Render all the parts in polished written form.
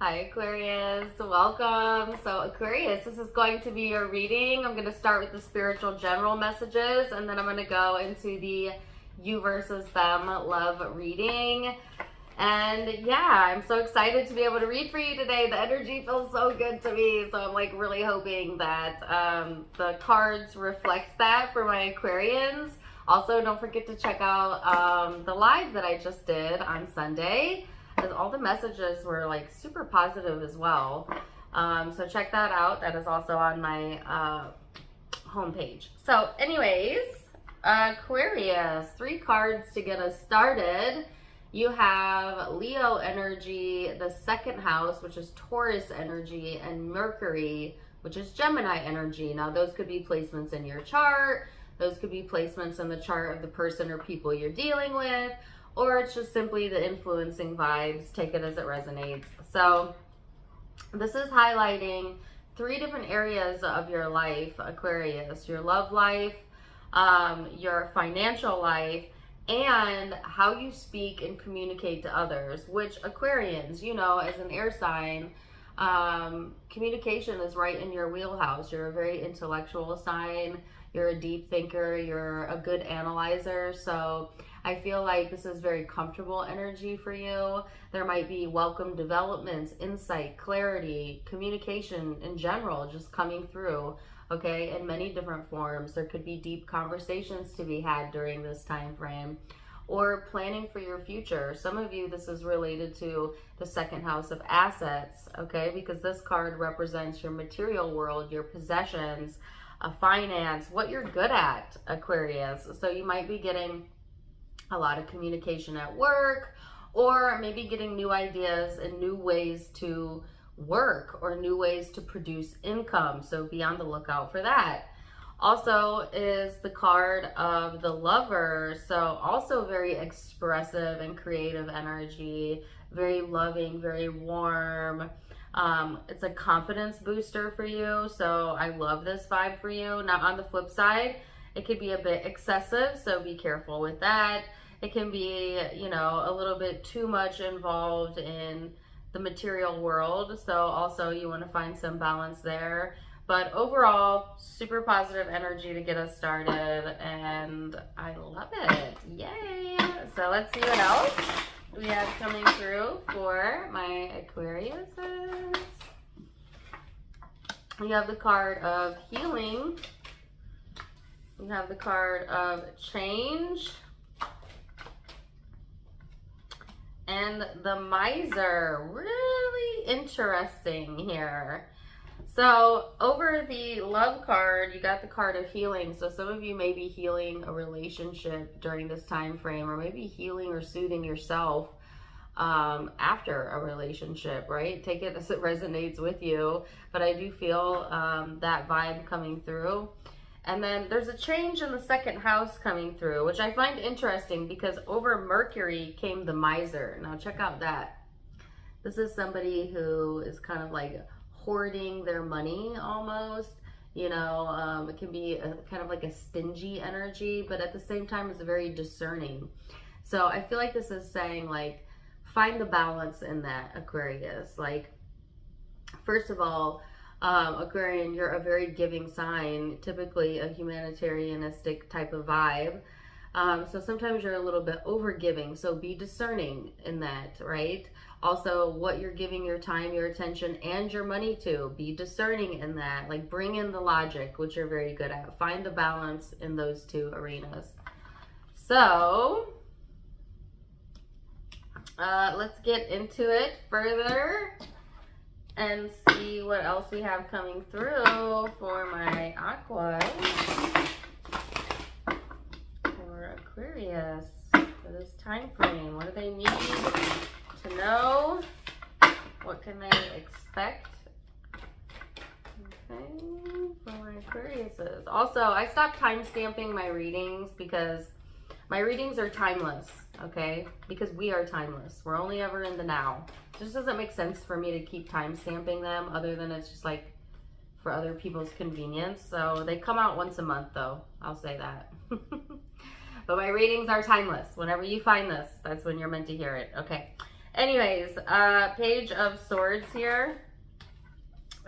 Hi Aquarius, welcome. So Aquarius, this is going to be your reading. I'm going to start with the spiritual general messages, and then I'm going to go into the you versus them love reading. And yeah, I'm so excited to be able to read for you today. The energy feels so good to me, so I'm like really hoping that the cards reflect that for my Aquarians. Also, don't forget to check out the live that I just did on Sunday, because all the messages were like super positive as well. So check that out. That is also on my homepage. So anyways, Aquarius, 3 cards to get us started. You have Leo energy, the second house, which is Taurus energy, and Mercury, which is Gemini energy. Now those could be placements in your chart. Those could be placements in the chart of the person or people you're dealing with, or it's just simply the influencing vibes. Take it as it resonates. So this is highlighting 3 different areas of your life, Aquarius: your love life, your financial life, and how you speak and communicate to others, which Aquarians, you know, as an air sign, communication is right in your wheelhouse. You're a very intellectual sign. You're a deep thinker. You're a good analyzer. So I feel like this is very comfortable energy for you. There might be welcome developments, insight, clarity, communication in general just coming through, okay, in many different forms. There could be deep conversations to be had during this time frame, or planning for your future. Some of you, this is related to the second house of assets, okay, because this card represents your material world, your possessions, finance, what you're good at, Aquarius. So you might be getting a lot of communication at work, or maybe getting new ideas and new ways to work or new ways to produce income. So be on the lookout for that. Also is the card of the Lover. So also very expressive and creative energy, very loving, very warm. It's a confidence booster for you. So I love this vibe for you. Now on the flip side, it could be a bit excessive, so be careful with that. It can be, you know, a little bit too much involved in the material world. So also you want to find some balance there. But overall, super positive energy to get us started, and I love it. Yay! So let's see what else we have coming through for my Aquariuses. We have the card of healing. We have the card of change. And the miser. Really interesting here. So over the love card, you got the card of healing. So some of you may be healing a relationship during this time frame, or maybe healing or soothing yourself after a relationship, right? Take it as it resonates with you. But I do feel that vibe coming through. And then there's a change in the second house coming through, which I find interesting because over Mercury came the miser. Now check out that. This is somebody who is kind of like hoarding their money almost. You know, it can be kind of like a stingy energy, but at the same time, it's very discerning. So I feel like this is saying, like, find the balance in that, Aquarius. Like, first of all, Aquarian, you're a very giving sign, typically a humanitarianistic type of vibe. So sometimes you're a little bit over giving, so be discerning in that, right? Also, what you're giving your time, your attention, and your money to, be discerning in that. Like, bring in the logic, which you're very good at. Find the balance in those 2 arenas. So let's get into it further and see what else we have coming through for my Aquas, for Aquarius, for this time frame. What do they need to know? What can they expect? Okay, for my Aquariuses. Also, I stopped time stamping my readings because my readings are timeless, okay? Because we are timeless. We're only ever in the now. It just doesn't make sense for me to keep time stamping them, other than it's just like for other people's convenience. So they come out once a month though, I'll say that. But my readings are timeless. Whenever you find this, that's when you're meant to hear it. Okay. Anyways, Page of Swords here.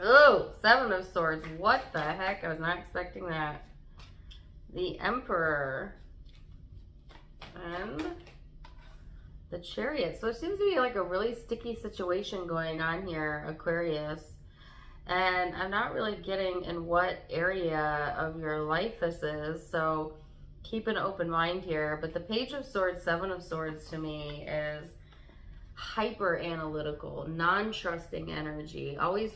Oh, Seven of Swords. What the heck? I was not expecting that. The Emperor. And the Chariot. So it seems to be like a really sticky situation going on here, Aquarius. And I'm not really getting in what area of your life this is. So keep an open mind here. But the Page of Swords, Seven of Swords to me is hyper analytical, non-trusting energy. Always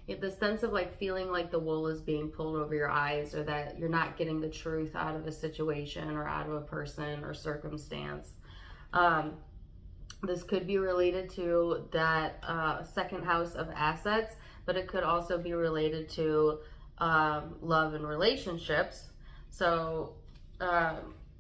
the sense of like feeling like the wool is being pulled over your eyes, or that you're not getting the truth out of a situation or out of a person or circumstance. This could be related to that second house of assets, but it could also be related to love and relationships. So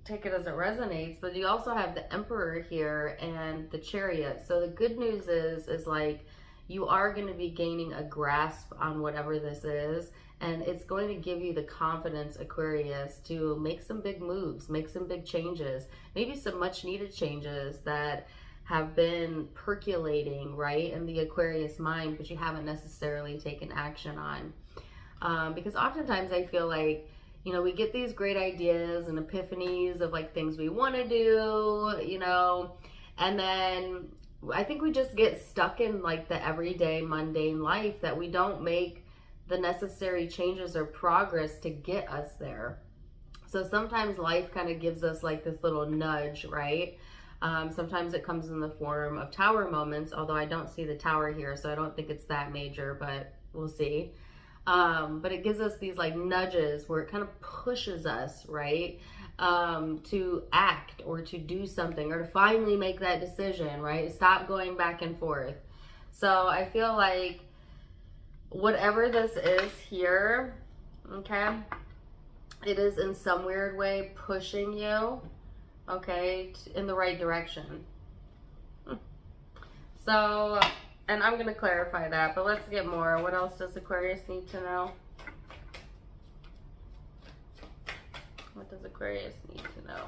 take it as it resonates. But you also have the Emperor here and the Chariot. So the good news is like, you are going to be gaining a grasp on whatever this is, and it's going to give you the confidence, Aquarius, to make some big moves, make some big changes, maybe some much needed changes that have been percolating, right, in the Aquarius mind, but you haven't necessarily taken action on. Because oftentimes I feel like, you know, we get these great ideas and epiphanies of like things we want to do, you know, and then I think we just get stuck in like the everyday mundane life, that we don't make the necessary changes or progress to get us there. So sometimes life kind of gives us like this little nudge, right? Sometimes it comes in the form of tower moments, although I don't see the tower here, so I don't think it's that major, but we'll see. But it gives us these like nudges where it kind of pushes us, right? To act or to do something or to finally make that decision, right? Stop going back and forth. So I feel like whatever this is here, okay, it is in some weird way pushing you, okay, in the right direction. So, and I'm going to clarify that, but let's get more. What else does Aquarius need to know? What does Aquarius need to know?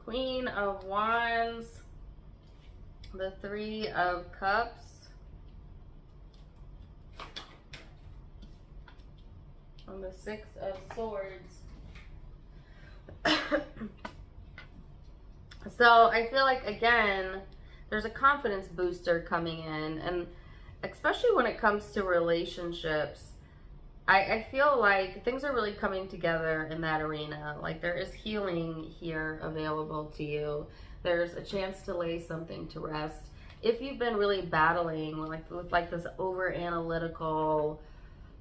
Queen of Wands, the Three of Cups, and the Six of Swords. So I feel like, again, there's a confidence booster coming in, and especially when it comes to relationships, I feel like things are really coming together in that arena. Like there is healing here available to you. There's a chance to lay something to rest. If you've been really battling with like this over analytical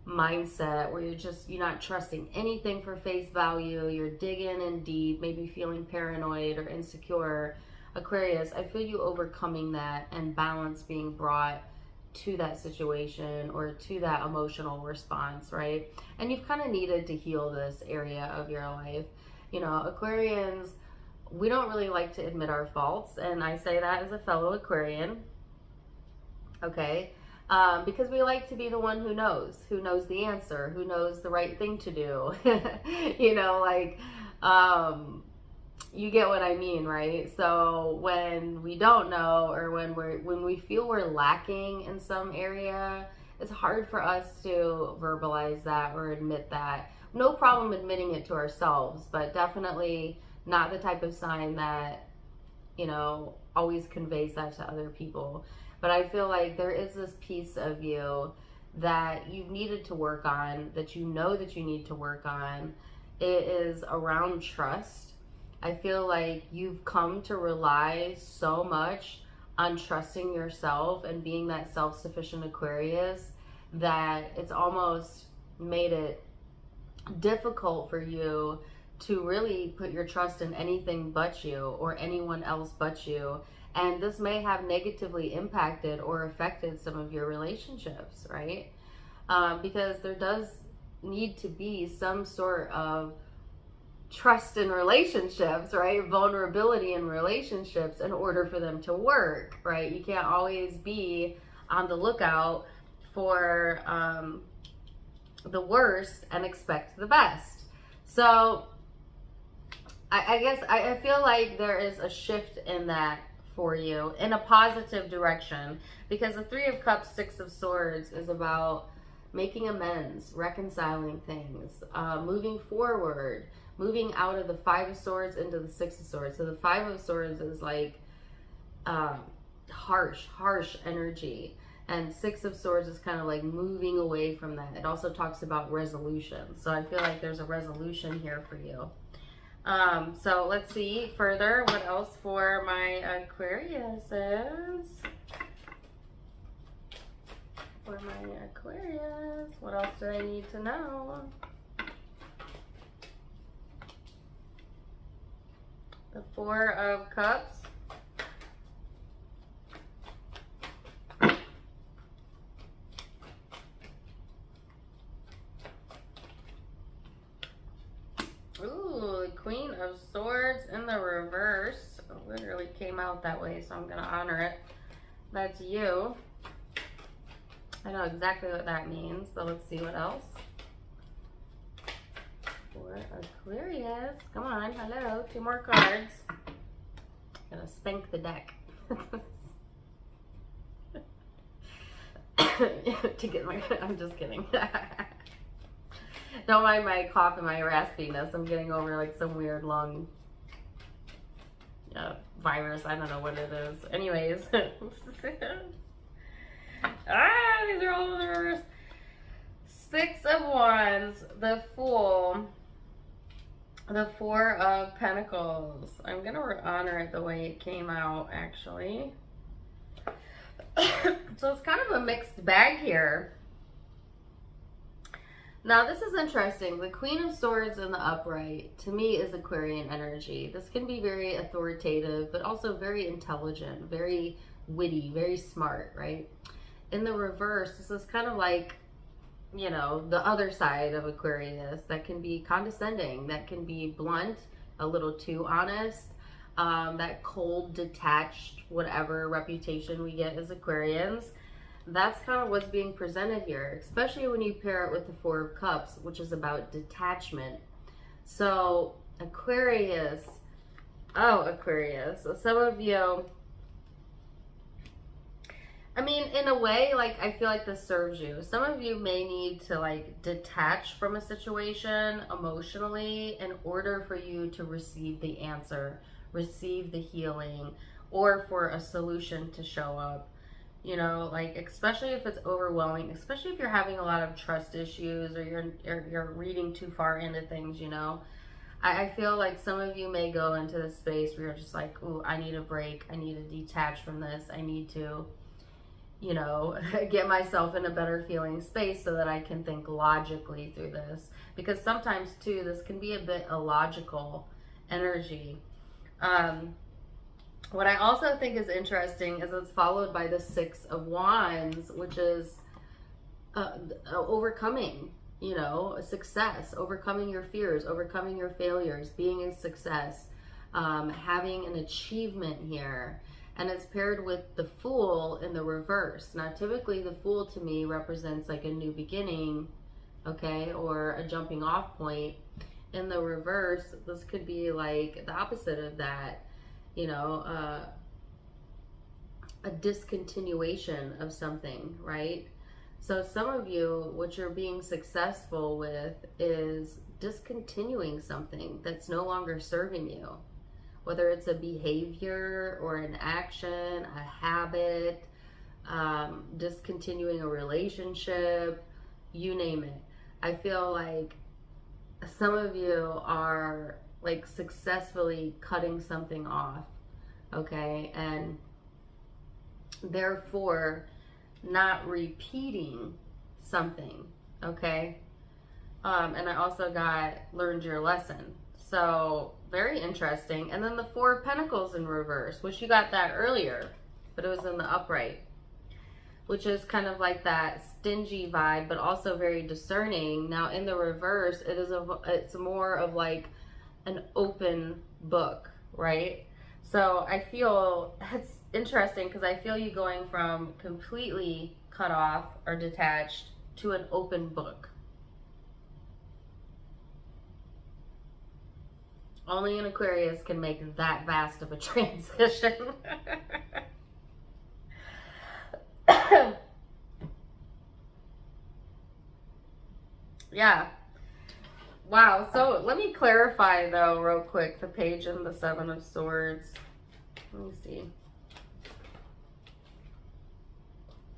mindset where you're not trusting anything for face value, you're digging in deep, maybe feeling paranoid or insecure, Aquarius, I feel you overcoming that and balance being brought to that situation or to that emotional response, right? And you've kind of needed to heal this area of your life. You know, Aquarians, we don't really like to admit our faults, and I say that as a fellow Aquarian, okay? Because we like to be the one who knows the answer, who knows the right thing to do. You know, like, you get what I mean, right? So when we don't know, or when we feel we're lacking in some area, it's hard for us to verbalize that or admit that. No problem admitting it to ourselves, but definitely not the type of sign that, you know, always conveys that to other people. But I feel like there is this piece of you that you've needed to work on, that you know that you need to work on. It is around trust. I feel like you've come to rely so much on trusting yourself and being that self-sufficient Aquarius that it's almost made it difficult for you to really put your trust in anything but you or anyone else but you. And this may have negatively impacted or affected some of your relationships, right? Because there does need to be some sort of trust in relationships, right? Vulnerability in relationships in order for them to work, right? You can't always be on the lookout for the worst and expect the best. So I guess I feel like there is a shift in that for you in a positive direction, because the Three of Cups, Six of Swords is about making amends, reconciling things, moving forward, moving out of the Five of Swords into the Six of Swords. So the Five of Swords is like harsh energy. And Six of Swords is kind of like moving away from that. It also talks about resolution. So I feel like there's a resolution here for you. So let's see further what else for my Aquariuses. For my Aquarius, what else do I need to know? The Four of Cups. Ooh, Queen of Swords in the reverse. It literally came out that way, so I'm going to honor it. That's you. I know exactly what that means, but let's see what else. For Aquarius. Come on, hello. 2 more cards. Gonna spank the deck. To get my, I'm just kidding. Don't mind my cough and my raspiness. I'm getting over like some weird lung virus. I don't know what it is. Anyways. These are all in the reverse. Six of Wands, the Fool, the Four of Pentacles. I'm going to honor it the way it came out, actually. So it's kind of a mixed bag here. Now, this is interesting. The Queen of Swords in the upright, to me, is Aquarian energy. This can be very authoritative, but also very intelligent, very witty, very smart, right? In the reverse, this is kind of like, you know, the other side of Aquarius that can be condescending, that can be blunt, a little too honest, that cold, detached, whatever reputation we get as Aquarians. That's kind of what's being presented here, especially when you pair it with the Four of Cups, which is about detachment. So Aquarius, Aquarius, so some of you, I mean, in a way, like, I feel like this serves you. Some of you may need to, like, detach from a situation emotionally in order for you to receive the answer, receive the healing, or for a solution to show up. You know, like, especially if it's overwhelming, especially if you're having a lot of trust issues or you're reading too far into things, you know. I feel like some of you may go into this space where you're just like, ooh, I need a break. I need to detach from this. I need to, you know, get myself in a better feeling space so that I can think logically through this. Because sometimes, too, this can be a bit illogical energy. What I also think is interesting is it's followed by the Six of Wands, which is overcoming, you know, success, overcoming your fears, overcoming your failures, being a success, having an achievement here. And it's paired with the Fool in the reverse. Now, typically the Fool to me represents like a new beginning, okay, or a jumping off point. In the reverse, this could be like the opposite of that, you know, a discontinuation of something, right? So some of you, what you're being successful with is discontinuing something that's no longer serving you. Whether it's a behavior or an action, a habit, discontinuing a relationship, you name it. I feel like some of you are like successfully cutting something off, okay? And therefore not repeating something, okay? And I also got learned your lesson. So very interesting. And then the Four of Pentacles in reverse, which you got that earlier, but it was in the upright, which is kind of like that stingy vibe, but also very discerning. Now in the reverse, it's more of like an open book, right? So I feel it's interesting because I feel you going from completely cut off or detached to an open book. Only an Aquarius can make that vast of a transition. Yeah. Wow. So let me clarify though real quick the page and the Seven of Swords. Let me see.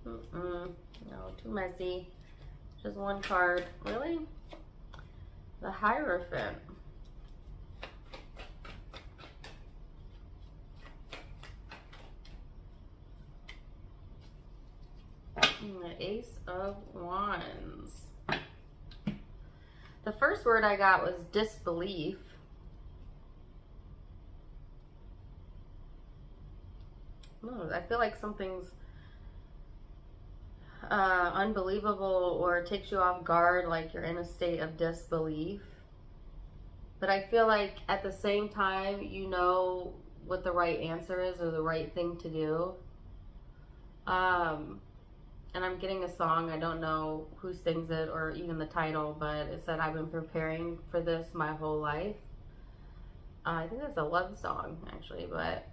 No, too messy. Just one card. Really? The Hierophant. And the Ace of Wands. The first word I got was disbelief. No, I feel like something's unbelievable or takes you off guard, like you're in a state of disbelief. But I feel like at the same time, you know what the right answer is or the right thing to do. And I'm getting a song, I don't know who sings it or even the title, but it said, I've been preparing for this my whole life. I think that's a love song, actually, but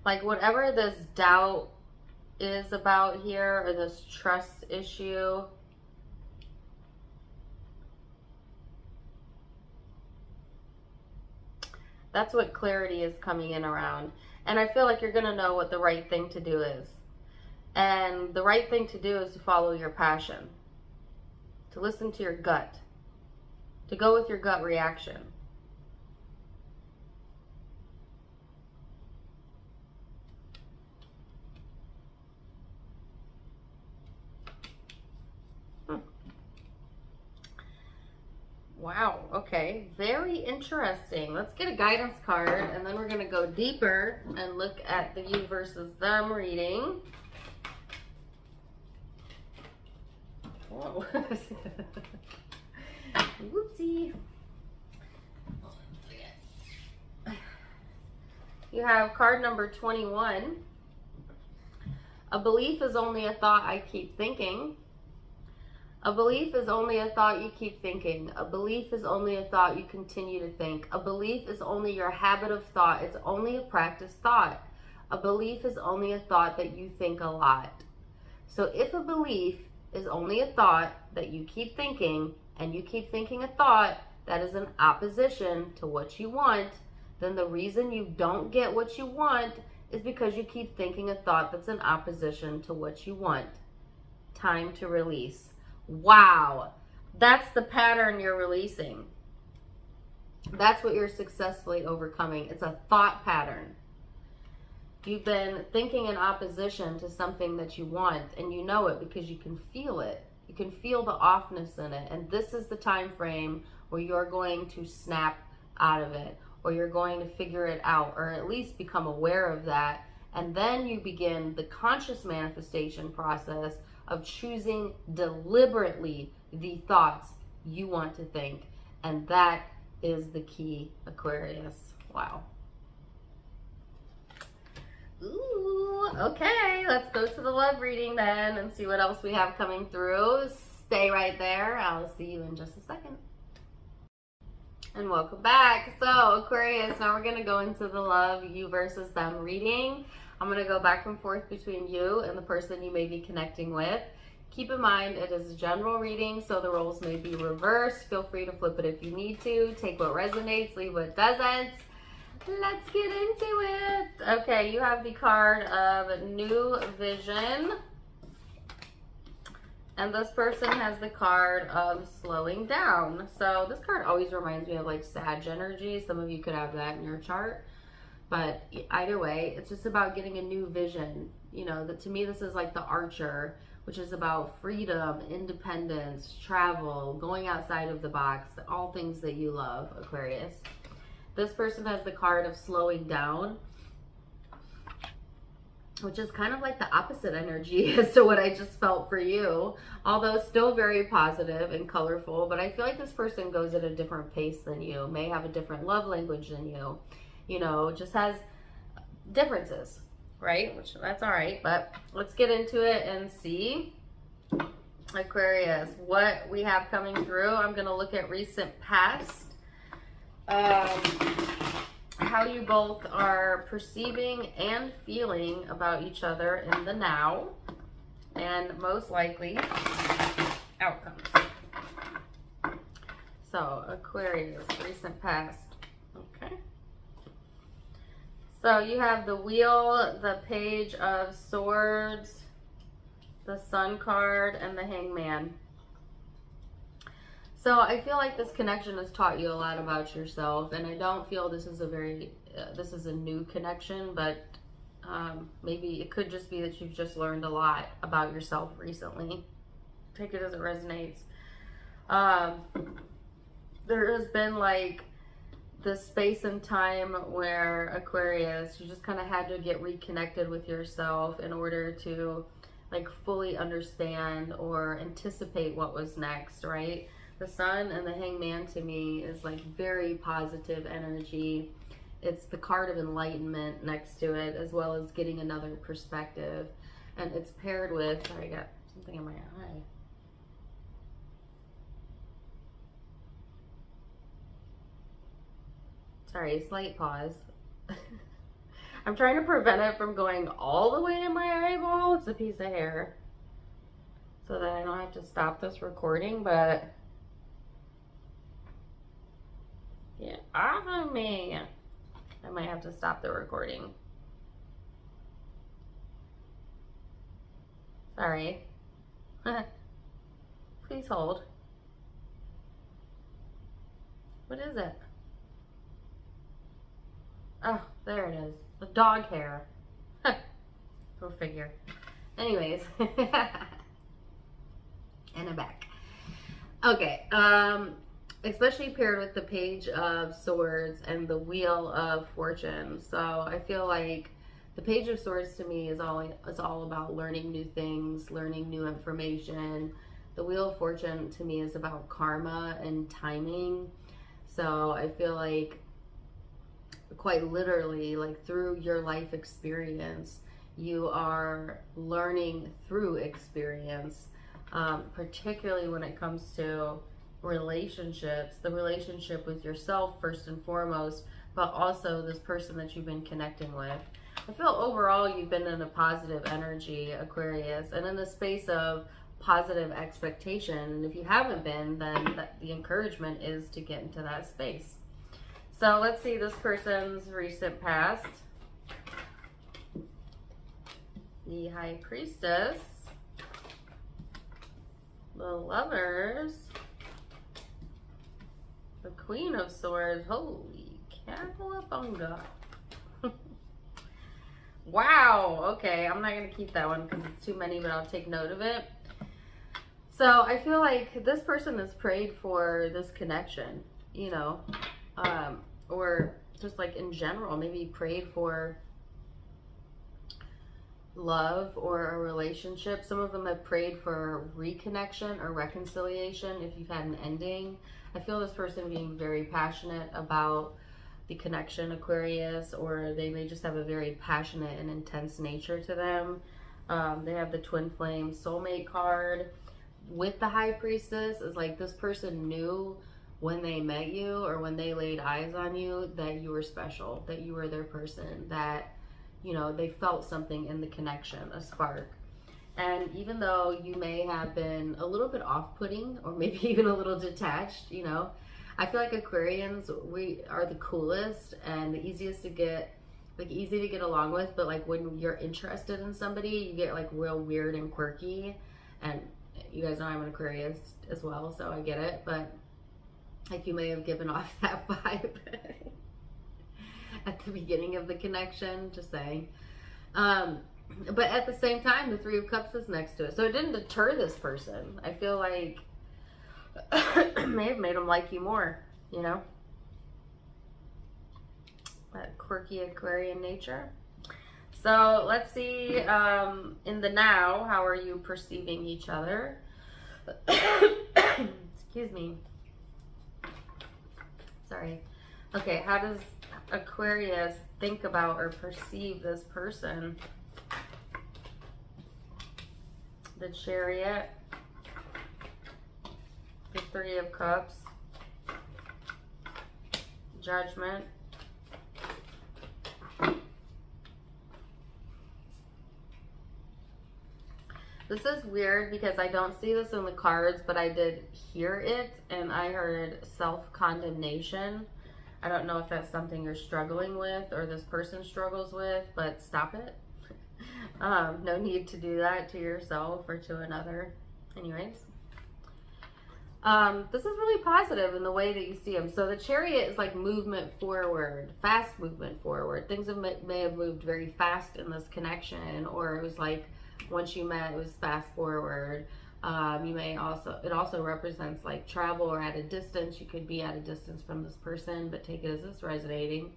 like whatever this doubt is about here, or this trust issue, that's what clarity is coming in around. And I feel like you're going to know what the right thing to do is. And the right thing to do is to follow your passion, to listen to your gut, to go with your gut reaction. Wow, okay, very interesting. Let's get a guidance card, and then we're going to go deeper and look at the you versus them reading. Whoa. Whoopsie. You have card number 21. A belief is only a thought I keep thinking. A belief is only a thought you keep thinking. A belief is only a thought you continue to think. A belief is only your habit of thought. It's only a practice thought. A belief is only a thought that you think a lot. So if a belief is only a thought that you keep thinking, and you keep thinking a thought that is in opposition to what you want, then the reason you don't get what you want is because you keep thinking a thought that's in opposition to what you want. Time to release. Wow, that's the pattern you're releasing. That's what you're successfully overcoming. It's a thought pattern. You've been thinking in opposition to something that you want, and you know it because you can feel it. You can feel the offness in it, and this is the time frame where you're going to snap out of it, or you're going to figure it out, or at least become aware of that, and then you begin the conscious manifestation process of choosing deliberately the thoughts you want to think. And that is the key, Aquarius. Wow. Ooh, okay, let's go to the love reading then and see what else we have coming through. Stay right there. I'll see you in just a second. And welcome back. So Aquarius, now we're going to go into the love you versus them reading. I'm going to go back and forth between you and the person you may be connecting with. Keep in mind, it is a general reading, so the roles may be reversed. Feel free to flip it if you need to. Take what resonates, leave what doesn't. Let's get into it. Okay, you have the card of New Vision. And this person has the card of Slowing Down. So this card always reminds me of like Sag energy. Some of you could have that in your chart. But either way, it's just about getting a new vision. You know, to me, this is like the Archer, which is about freedom, independence, travel, going outside of the box, all things that you love, Aquarius. This person has the card of Slowing Down, which is kind of like the opposite energy as to what I just felt for you, although still very positive and colorful. But I feel like this person goes at a different pace than you, may have a different love language than you, you know, just has differences, right? Which that's all right, but let's get into it and see. Aquarius, what we have coming through. I'm going to look at recent past. How you both are perceiving and feeling about each other in the now. And most likely, outcomes. So, Aquarius, recent past. Okay. So, you have the Wheel, the Page of Swords, the Sun card, and the Hangman. So, I feel like this connection has taught you a lot about yourself, and I don't feel this is a new connection, but maybe it could just be that you've just learned a lot about yourself recently. Take it as it resonates. There has been like this space and time where, Aquarius, you just kind of had to get reconnected with yourself in order to like fully understand or anticipate what was next, right? The Sun and the Hangman to me is like very positive energy. It's the card of enlightenment next to it, as well as getting another perspective. And it's paired with, sorry, I got something in my eye. Sorry, slight pause. I'm trying to prevent it from going all the way in my eyeball. It's a piece of hair. So that I don't have to stop this recording, but get off of me. I might have to stop the recording. Sorry. Please hold. What is it? Oh, there it is. The dog hair. Go figure. Anyways. And I'm back. Okay. Especially paired with the Page of Swords and the Wheel of Fortune. So I feel like the Page of Swords to me is all about learning new things, learning new information. The Wheel of Fortune to me is about karma and timing. So I feel like quite literally, like through your life experience, you are learning through experience, particularly when it comes to relationships, the relationship with yourself first and foremost, but also this person that you've been connecting with. I feel overall you've been in a positive energy, Aquarius, and in the space of positive expectation. And if you haven't been, then the encouragement is to get into that space. So let's see this person's recent past. The High Priestess, the Lovers, the Queen of Swords. Holy cowabunga. Wow, okay, I'm not going to keep that one because it's too many, but I'll take note of it. So I feel like this person has prayed for this connection, you know, or just like in general, maybe prayed for love or a relationship. Some of them have prayed for reconnection or reconciliation if you've had an ending. I feel this person being very passionate about the connection, Aquarius, or they may just have a very passionate and intense nature to them. They have the Twin Flame Soulmate card with the High Priestess. Is like this person knew when they met you or when they laid eyes on you that you were special, that you were their person, that, you know, they felt something in the connection, a spark. And even though you may have been a little bit off-putting or maybe even a little detached, you know, I feel like Aquarians, we are the coolest and the easiest to get, like easy to get along with, but like when you're interested in somebody, you get like real weird and quirky. And you guys know I'm an Aquarius as well, so I get it, but like you may have given off that vibe at the beginning of the connection, just saying. But at the same time, the Three of Cups is next to it. So it didn't deter this person. I feel like it may have made them like you more, you know? That quirky Aquarian nature. So let's see, in the now, how are you perceiving each other? Excuse me. Sorry. Okay, how does Aquarius think about or perceive this person? The Chariot, Three of Cups, Judgment, this is weird because I don't see this in the cards, but I did hear it, and I heard self-condemnation. I don't know if that's something you're struggling with or this person struggles with, but stop it. No need to do that to yourself or to another. Anyways, this is really positive in the way that you see them. So the Chariot is like movement forward, fast movement forward. Things may have moved very fast in this connection, or it was like once you met, it was fast forward. It also represents like travel or at a distance. You could be at a distance from this person, but take it as it's resonating.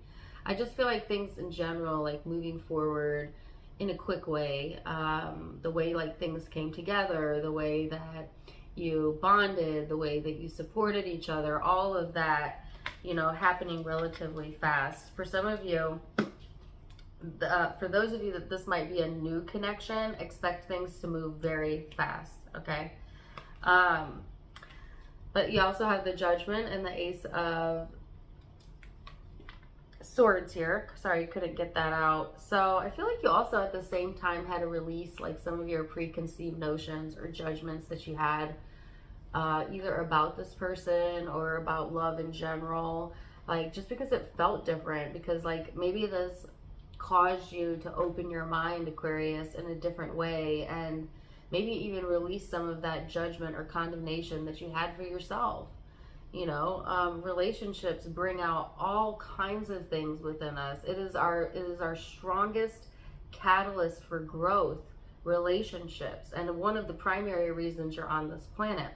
I just feel like things in general, like moving forward in a quick way, the way like things came together, the way that you bonded, the way that you supported each other, all of that, you know, happening relatively fast. For some of you, for those of you that this might be a new connection, expect things to move very fast, okay? But you also have the Judgment and the Ace of Swords here. Sorry, couldn't get that out. So I feel like you also at the same time had to release like some of your preconceived notions or judgments that you had either about this person or about love in general, like just because it felt different, because like maybe this caused you to open your mind, Aquarius, in a different way, and maybe even release some of that judgment or condemnation that you had for yourself. You know, relationships bring out all kinds of things within us. It is our strongest catalyst for growth, relationships, and one of the primary reasons you're on this planet.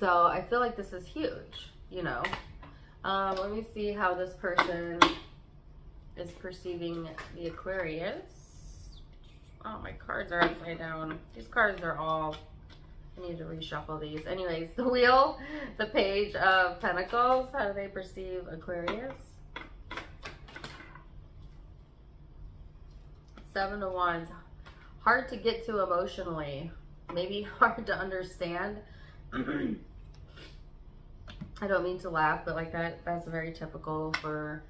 So I feel like this is huge, you know. Let me see how this person is perceiving the Aquarius. Oh, my cards are upside down. These cards are all, I need to reshuffle these. Anyways, the Wheel, the Page of Pentacles, how do they perceive Aquarius? Seven of Wands, hard to get to emotionally, maybe hard to understand. I don't mean to laugh, but like that's very typical for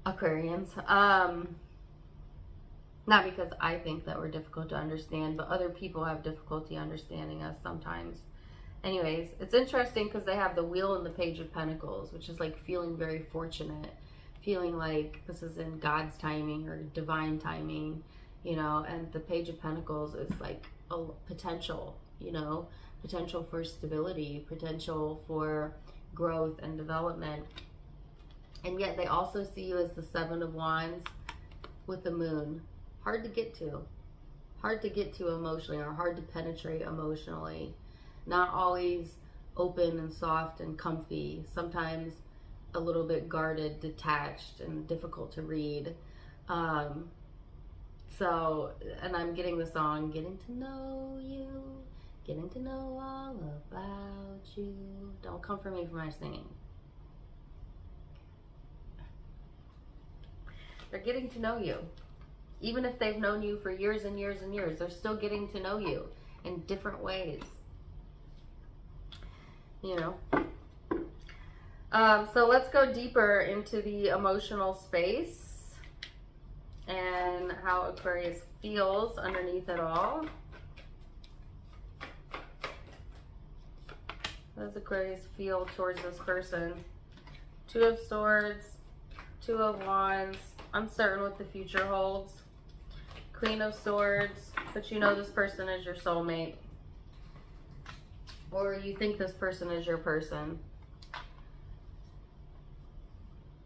Aquarians. Not because I think that we're difficult to understand, but other people have difficulty understanding us sometimes. Anyways, it's interesting because they have the Wheel and the Page of Pentacles, which is like feeling very fortunate, feeling like this is in God's timing or divine timing, you know, and the Page of Pentacles is like a potential, you know, potential for stability, potential for growth and development. And yet they also see you as the Seven of Wands with the Moon. Hard to get to emotionally, or hard to penetrate emotionally. Not always open and soft and comfy. Sometimes a little bit guarded, detached, and difficult to read. So, and I'm getting the song, Getting to Know You, getting to know all about you. Don't come for me for my singing. They're getting to know you. Even if they've known you for years and years and years, they're still getting to know you in different ways. You know? So let's go deeper into the emotional space and how Aquarius feels underneath it all. How does Aquarius feel towards this person? Two of Swords, Two of Wands, uncertain what the future holds. Queen of Swords, but you know this person is your soulmate. Or you think this person is your person.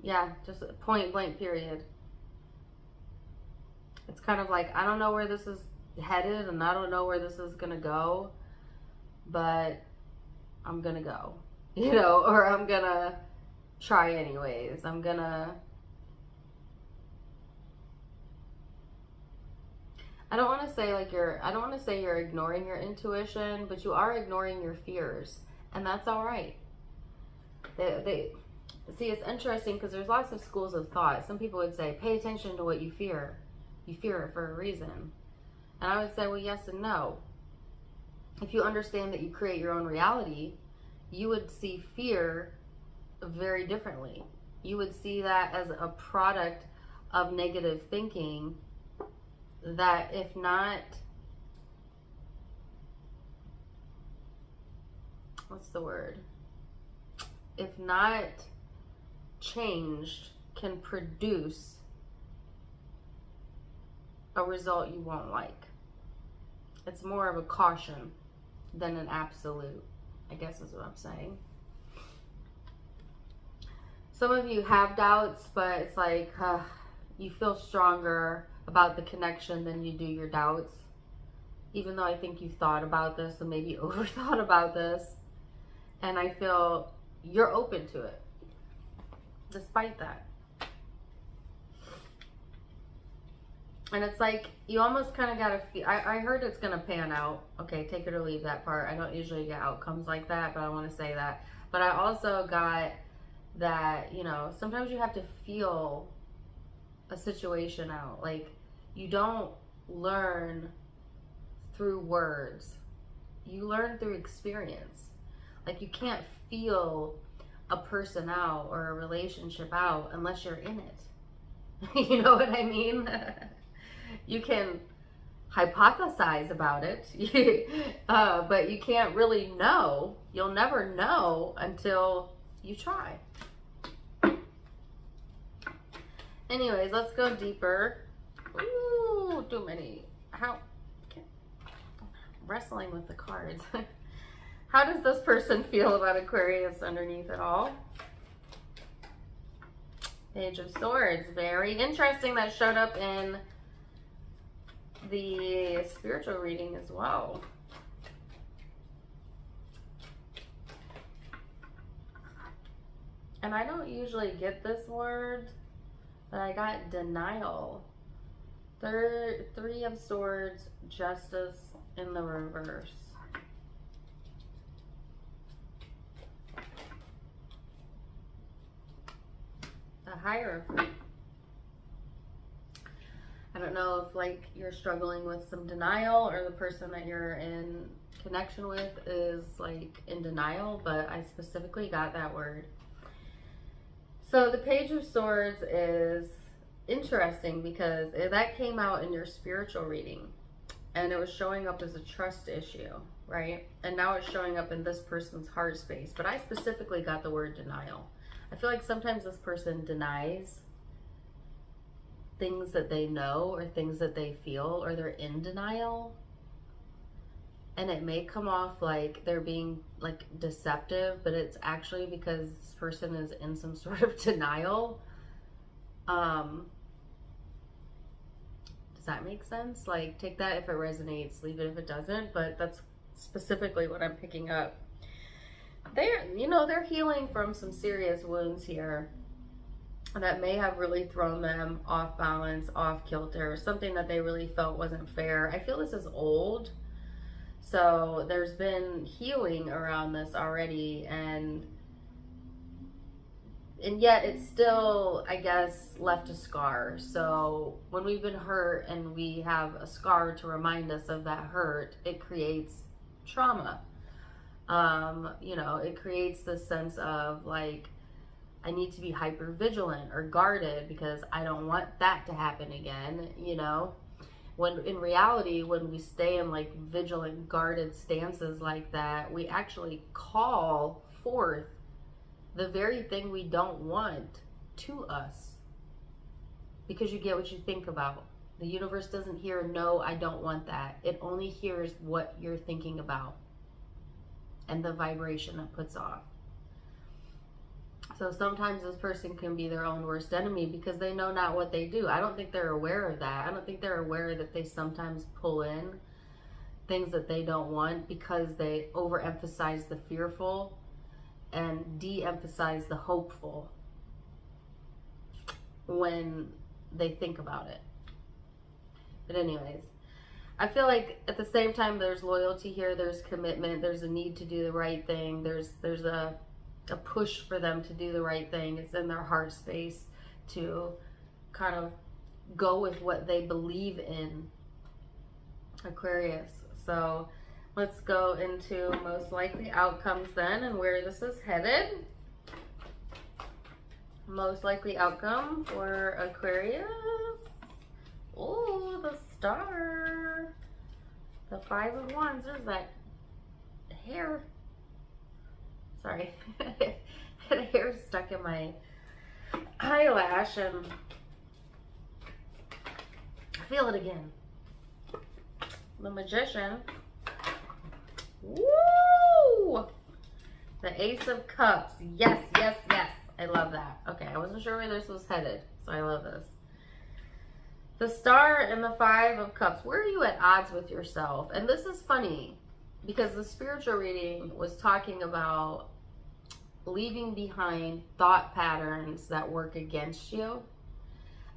Yeah, just point blank period. It's kind of like, I don't know where this is headed and I don't know where this is going to go, but I'm going to go, you know, or I'm going to try anyways. I don't want to say like I don't want to say you're ignoring your intuition, but you are ignoring your fears, and that's all right. They see, it's interesting because there's lots of schools of thought. Some people would say, pay attention to what you fear. You fear it for a reason. And I would say, well, yes and no. if you understand that you create your own reality, you would see fear very differently. You would see that as a product of negative thinking that, if not, what's the word? If not changed, can produce a result you won't like. It's more of a caution than an absolute, I guess is what I'm saying. Some of you have doubts, but it's like you feel stronger about the connection than you do your doubts. Even though I think you've thought about this and maybe overthought about this. And I feel you're open to it, despite that. And it's like, you almost kind of got to feel, I heard it's going to pan out. Okay, take it or leave that part. I don't usually get outcomes like that, but I want to say that. But I also got that, you know, sometimes you have to feel a situation out. Like, you don't learn through words. You learn through experience. Like, you can't feel a person out or a relationship out unless you're in it. You know what I mean? You can hypothesize about it, but you can't really know. You'll never know until you try. Anyways, let's go deeper. Ooh, too many. Wrestling with the cards. How does this person feel about Aquarius underneath it all? Page of Swords. Very interesting. That showed up in the spiritual reading as well. And I don't usually get this word, but I got denial. Three of Swords, Justice in the reverse. The Hierophant. I don't know if like you're struggling with some denial, or the person that you're in connection with is like in denial, but I specifically got that word. So the Page of Swords is interesting because that came out in your spiritual reading, and it was showing up as a trust issue, right? And now it's showing up in this person's heart space, but I specifically got the word denial. I feel like sometimes this person denies things that they know or things that they feel, or they're in denial. And it may come off like they're being like deceptive, but it's actually because this person is in some sort of denial. Does that make sense? Like, take that if it resonates, leave it if it doesn't, but that's specifically what I'm picking up. They're healing from some serious wounds here that may have really thrown them off balance, off kilter, something that they really felt wasn't fair. I feel this is old, so there's been healing around this already, and yet it's still, I guess, left a scar. So when we've been hurt and we have a scar to remind us of that hurt, it creates trauma. It creates this sense of like, I need to be hyper vigilant or guarded because I don't want that to happen again, when in reality, when we stay in like vigilant, guarded stances like that, we actually call forth the very thing we don't want to us, because you get what you think about. The universe doesn't hear, no, I don't want that. It only hears what you're thinking about and the vibration that puts off. So sometimes this person can be their own worst enemy because they know not what they do. I don't think they're aware of that. I don't think they're aware that they sometimes pull in things that they don't want because they overemphasize the fearful and de-emphasize the hopeful when they think about it. But anyways, I feel like at the same time there's loyalty here, there's commitment, there's a need to do the right thing, there's a push for them to do the right thing. It's in their heart space to kind of go with what they believe in, Aquarius. So Let's go into most likely outcomes then and where this is headed. Most likely outcome for Aquarius. Oh, the Star. The Five of Wands. There's that hair. Sorry. The hair stuck in my eyelash and feel it again. The Magician. Woo! The Ace of Cups. Yes, yes, yes. I love that. Okay, I wasn't sure where this was headed, so I love this. The Star and the Five of Cups. Where are you at odds with yourself? And this is funny because the spiritual reading was talking about leaving behind thought patterns that work against you.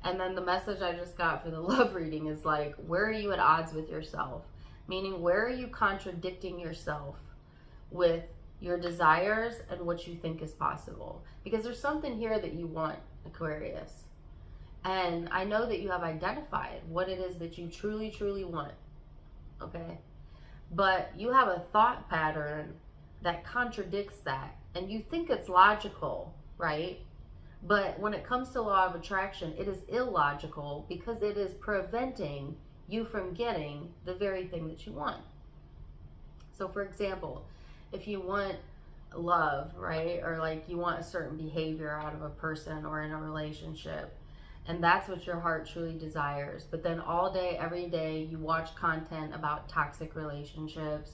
And then the message I just got for the love reading is like, where are you at odds with yourself? Meaning, where are you contradicting yourself with your desires and what you think is possible? Because there's something here that you want, Aquarius. And I know that you have identified what it is that you truly, truly want. Okay? But you have a thought pattern that contradicts that. And you think it's logical, right? But when it comes to law of attraction, it is illogical because it is preventing you from getting the very thing that you want. So for example, if you want love, right? Or like you want a certain behavior out of a person or in a relationship, and that's what your heart truly desires. But then all day, every day, you watch content about toxic relationships,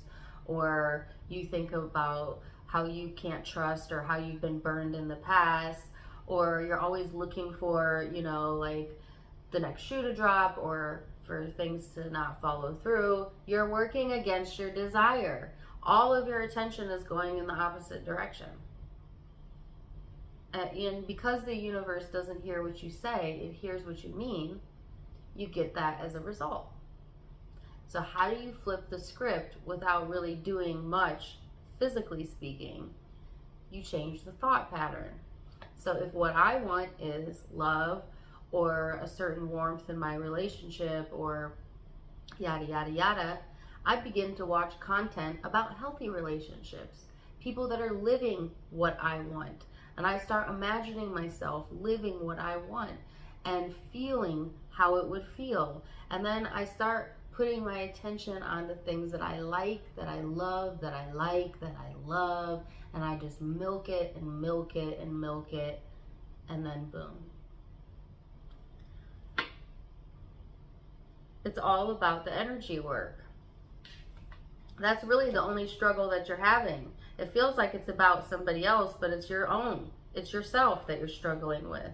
or you think about how you can't trust or how you've been burned in the past, or you're always looking for, you know, like the next shoe to drop or for things to not follow through. You're working against your desire. All of your attention is going in the opposite direction. And because the universe doesn't hear what you say, it hears what you mean, you get that as a result. So how do you flip the script without really doing much, physically speaking? You change the thought pattern. So if what I want is love or a certain warmth in my relationship or yada, yada, yada, I begin to watch content about healthy relationships, people that are living what I want. And I start imagining myself living what I want and feeling how it would feel. And then I start putting my attention on the things that I like, that I love, that I like, that I love. And I just milk it and milk it and milk it. And then boom. It's all about the energy work. That's really the only struggle that you're having. It feels like it's about somebody else, but it's your own. It's yourself that you're struggling with.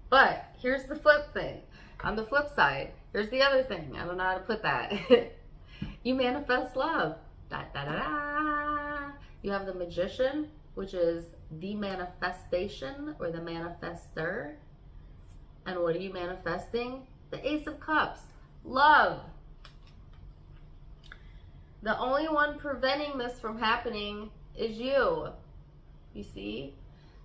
But here's the flip thing. On the flip side, here's the other thing. I don't know how to put that. You manifest love. Da, da, da, da. You have the Magician, which is the manifestation or the manifester. And what are you manifesting? The Ace of Cups. Love. The only one preventing this from happening is you. You see?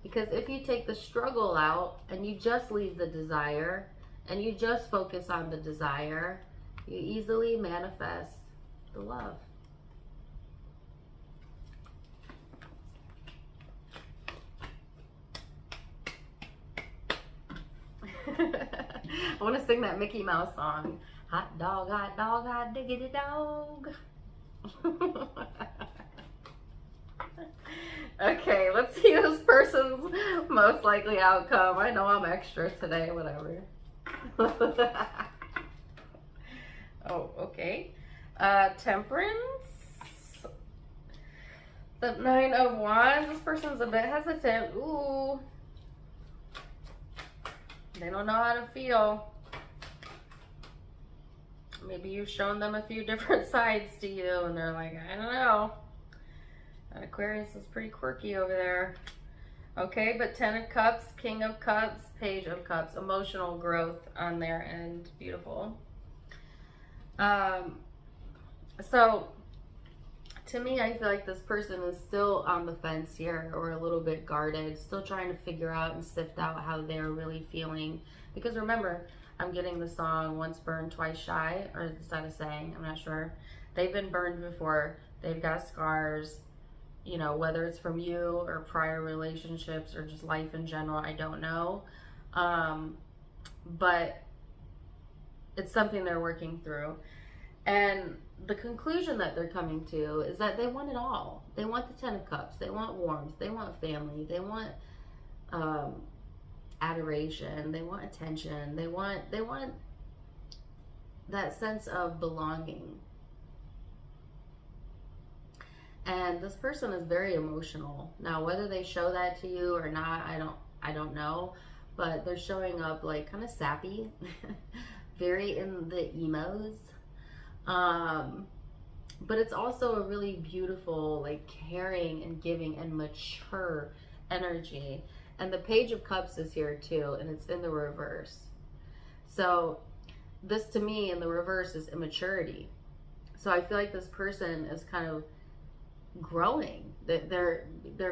Because if you take the struggle out and you just leave the desire and you just focus on the desire, you easily manifest the love. I want to sing that Mickey Mouse song. Hot dog, hot diggity dog. Okay, let's see this person's most likely outcome. I know I'm extra today, whatever. Oh, okay. Temperance. The Nine of Wands. This person's a bit hesitant. Ooh. They don't know how to feel. Maybe you've shown them a few different sides to you and they're like, I don't know. That Aquarius is pretty quirky over there. Okay, but 10 of Cups, King of Cups, Page of Cups. Emotional growth on their end. Beautiful. So, to me, I feel like this person is still on the fence here or a little bit guarded. Still trying to figure out and sift out how they're really feeling. Because remember, I'm getting the song Once Burned, Twice Shy. Or is that a saying? I'm not sure. They've been burned before. They've got scars, you know, whether it's from you or prior relationships or just life in general, I don't know. But it's something they're working through. And the conclusion that they're coming to is that they want it all. They want the 10 of Cups. They want warmth. They want family. They want adoration. They want attention. They want that sense of belonging. And this person is very emotional. Now, whether they show that to you or not, I don't know. But they're showing up like kind of sappy, very in the emos. But it's also a really beautiful, like caring and giving and mature energy. And the Page of Cups is here too, and it's in the reverse. So this to me in the reverse is immaturity. So I feel like this person is kind of growing. They're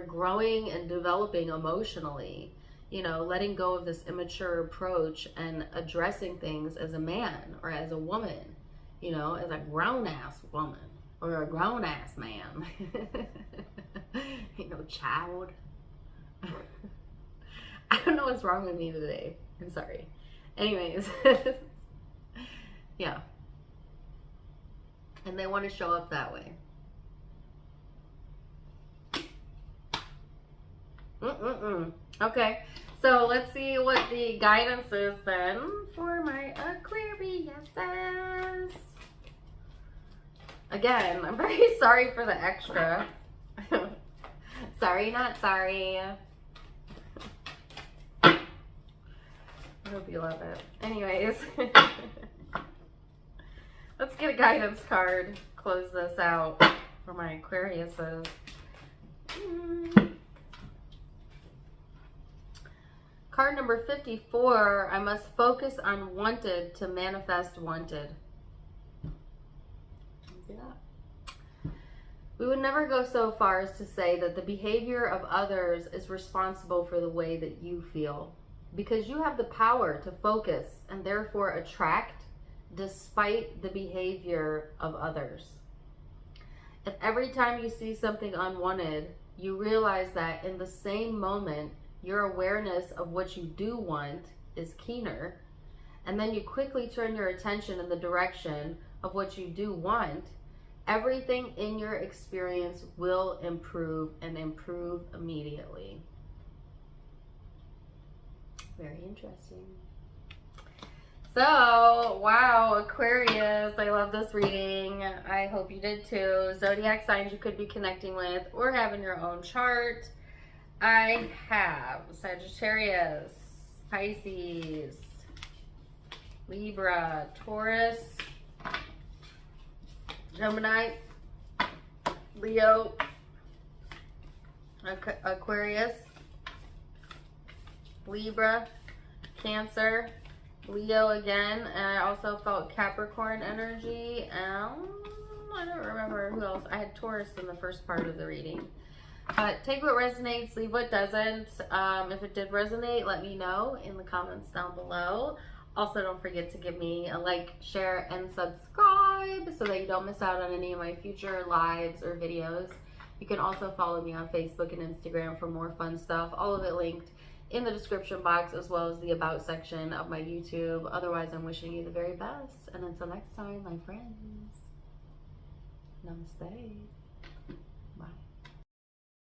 growing and developing emotionally, you know, letting go of this immature approach and addressing things as a man or as a woman, you know, as a grown-ass woman or a grown-ass man. You know, child. I don't know what's wrong with me today. I'm sorry. Anyways. Yeah. And they want to show up that way. Okay, so let's see what the guidance is then for my Aquariuses. Again, I'm very sorry for the extra. Sorry, not sorry. I hope you love it. Anyways, let's get a guidance card. Close this out for my Aquariuses. Card number 54, I must focus on wanted to manifest wanted. See that? We would never go so far as to say that the behavior of others is responsible for the way that you feel, because you have the power to focus and therefore attract despite the behavior of others. If every time you see something unwanted, you realize that in the same moment, your awareness of what you do want is keener, and then you quickly turn your attention in the direction of what you do want, everything in your experience will improve and improve immediately. Very interesting. So, wow, Aquarius, I love this reading. I hope you did too. Zodiac signs you could be connecting with or have in your own chart. I have Sagittarius, Pisces, Libra, Taurus, Gemini, Leo, Aquarius, Libra, Cancer, Leo again, and I also felt Capricorn energy, and I don't remember who else. I had Taurus in the first part of the reading. But take what resonates, leave what doesn't. If it did resonate, let me know in the comments down below. Also, don't forget to give me a like, share, and subscribe so that you don't miss out on any of my future lives or videos. You can also follow me on Facebook and Instagram for more fun stuff. All of it linked in the description box, as well as the about section of my YouTube. Otherwise, I'm wishing you the very best. And until next time, my friends, namaste.